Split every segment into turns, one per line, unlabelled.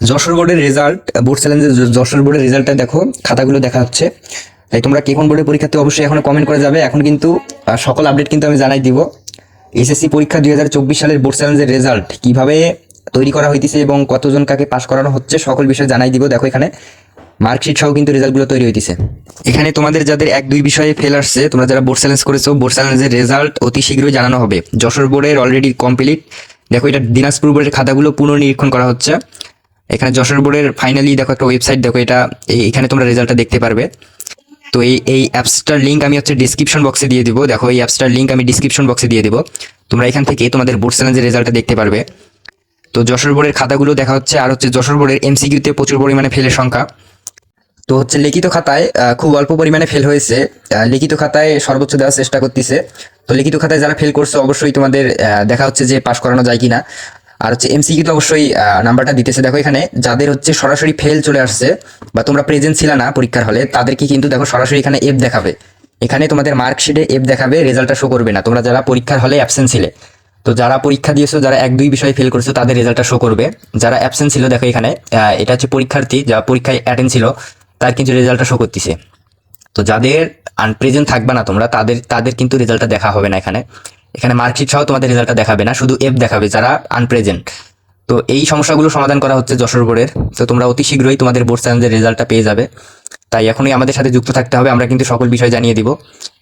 যশোর বোর্ডের result, board চ্যালেঞ্জের যশোর বোর্ডের রেজাল্টটা দেখো, খাতাগুলো দেখা হচ্ছে। তাই তোমরা কে কোন বোর্ডের পরীক্ষার্থী অবশ্যই এখন কমেন্ট করে যাবে। এখন কিন্তু সকল আপডেট কিন্তু আমি জানাই দিব। এসএসসি পরীক্ষা 2024 সালের বোর্ড চ্যালেঞ্জের রেজাল্ট কিভাবে তৈরি করা হইতেছে এবং কতজন কাকে পাস করানো হচ্ছে সকল বিষয়ে জানাই দিব। দেখো এখানে মার্কশিট সহ কিন্তু রেজাল্টগুলো তৈরি হইতেছে। এখানে তোমাদের যাদের 1-2 বিষয়ে ফেল আসছে, তোমরা যারা বোর্ড চ্যালেঞ্জ করেছো, বোর্ড চ্যালেঞ্জের রেজাল্ট অতি শীঘ্রই জানানো হবে। যশোর বোর্ডের অলরেডি কমপ্লিট। দেখো এটা দিনাজপুর বোর্ডের খাতাগুলো পুনর্নিরীক্ষণ করা হচ্ছে। এখানে যশোর বোর্ডের ফাইনালি দেখো একটা ওয়েবসাইট, দেখো এটা এখানে তোমরা রেজাল্টটা দেখতে পারবে। তো এই অ্যাপসটার লিঙ্ক আমি হচ্ছে ডিসক্রিপশন বক্সে দিয়ে দিব। দেখো এই অ্যাপসটার লিঙ্ক আমি ডিসক্রিপশন বক্সে দিয়ে দিব। তোমরা এখান থেকে তোমাদের বোর্ড চ্যালেঞ্জের রেজাল্টটা দেখতে পারবে। তো যশোর বোর্ডের খাতাগুলো দেখা হচ্ছে। আর হচ্ছে যশোর বোর্ডের এমসিকিউতে প্রচুর পরিমাণে ফেলের সংখ্যা। তো হচ্ছে লিখিত খাতায় খুব অল্প পরিমাণে ফেল হয়েছে। লিখিত খাতায় সর্বোচ্চ দেওয়ার চেষ্টা করতেছে। তো লিখিত খাতায় যারা ফেল করছে অবশ্যই তোমাদের দেখা হচ্ছে যে পাস করানো যায় কিনা। আর হচ্ছে এমসিকিউ তো অবশ্যই নাম্বারটা দিতেছে। দেখো এখানে যাদের হচ্ছে সরাসরি ফেল চলে আসছে বা তোমরা প্রেজেন্ট ছিল না পরীক্ষার হলে, তাদেরকে কিন্তু দেখো সরাসরি এখানে এফ দেখাবে। এখানে তোমাদের মার্কশিটে এফ দেখাবে, রেজাল্টটা শো করবে না। তোমরা যারা পরীক্ষার হলে অ্যাবসেন্ট ছিলে, তো যারা পরীক্ষা দিয়েছো, যারা 1-2 বিষয়ে ফেল করেছো, তাদের রেজাল্টটা শো করবে। যারা অ্যাবসেন্ট ছিল, দেখো এখানে এটা হচ্ছে পরীক্ষার্থী যারা পরীক্ষায় অ্যাটেন্ড ছিল, তার কিন্তু রেজাল্টটা শো করতেছে। তো যাদের আনপ্রেজেন্ট থাকবে না তোমরা, তাদের কিন্তু রেজাল্টটা দেখা হবে না। এখানে এখানে মার্কশিট সহ তোমাদের রেজাল্টটা দেখাবে না, শুধু এফ দেখাবে যারা আনপ্রেজেন্ট। তো এই সমস্যাগুলো সমাধান করা হচ্ছে যশোর বোর্ডের। তো তোমরা অতি শীঘ্রই তোমাদের বোর্ড চ্যালেঞ্জের রেজাল্টটা পেয়ে যাবে। তাই এখনই আমাদের সাথে যুক্ত থাকতে হবে, আমরা কিন্তু সকল বিষয় জানিয়ে দিব।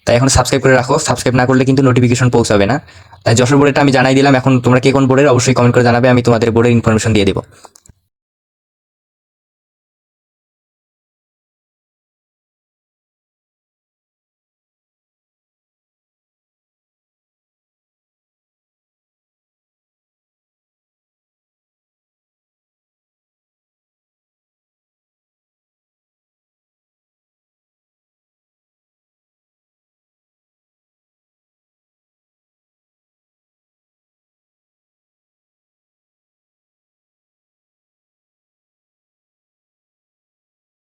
তাই এখন সাবস্ক্রাইব করে রাখো, সাবস্ক্রাইব না করলে কিন্তু নোটিফিকেশন পৌঁছাবে না। তাই যশোর বোর্ডেরটা আমি জানাই দিলাম। এখন তোমরা কে কোন বোর্ডের অবশ্যই কমেন্ট করে জানাবে, আমি তোমাদের বোর্ডের ইনফরমেশন দিয়ে দিব।